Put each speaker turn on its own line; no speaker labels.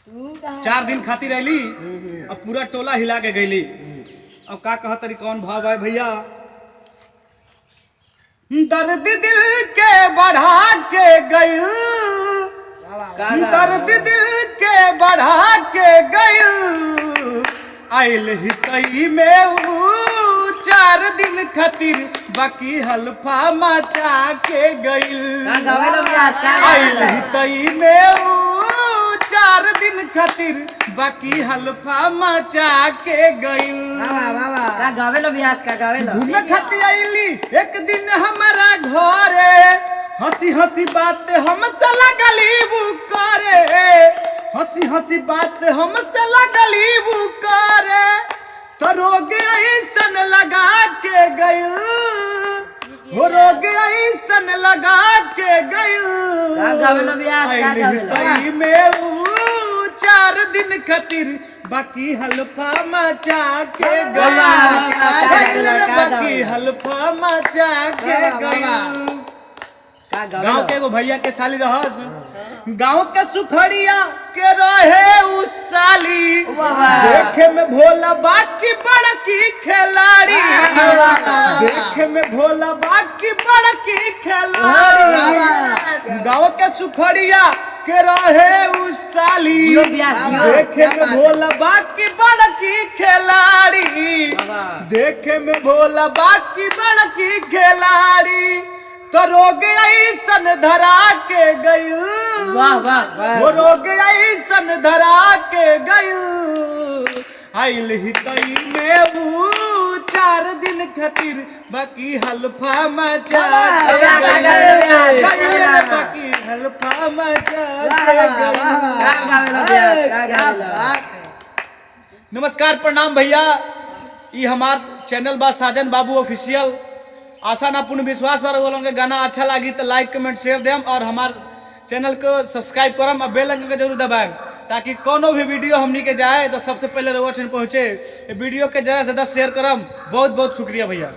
4 दिन खातिर रहली अब पूरा टोला हिला के गईली। अब का कहा तरी कौन भाव है भैया। दर्द दिल के बढ़ा के गई, दर्द दिल के बढ़ा के गई, आइल ही तई में 4 दिन खातिर बाकी हल्फा मचा के गई। आइल ही तई में 4 दिन खातिर बाकी हल्फा मचा के गई। घूमे खातिर आईली एक दिन हमारा घरे, हंसी हंसी बात हम चला गली वो करे, हंसी हंसी बात हम चला गली वो करे, तो रोग ऐसन लगा के गई, हो रोग ऐसन लगा के गई। में 4 दिन खातिर बाकी हल्फा मचा के गई, बाकी हल्फा मचा के गई। गाँव के एगो भैया के साली रहस, गाँव के सुखड़िया के रहे उस साली, देखे में भोला बाकी बड़की खिलाड़ी, देखे में भोला बाकी बड़की खिलाड़ी। गाँव के सुखड़िया के रहे उस साली, देखे में भोला बाकी बड़की खिलाड़ी, देखे में भोला बाकी बड़की खिलाड़ी, तो रोग ऐसन धरा के गई, वो रोग ऐसन धरा के गई। आइल ही तई में 4 दिन खातिर बाकी हल्फा मचा बाकी हल्फा मचा। नमस्कार प्रणाम भैया, ये हमार चैनल बा साजन बाबू ऑफिशियल। आशा ना पूर्ण विश्वास पर बोलों के गाना अच्छा लगी तो लाइक कमेंट शेयर देम और हमार चैनल को सब्सक्राइब करम और बेल आइकन के जरूर दबाएं ताकि कोनो भी वीडियो हमनी के जाए तो सबसे पहले रउआ पहुंचे। वीडियो के ज़्यादा से ज़्यादा शेयर करम। बहुत बहुत शुक्रिया भैया।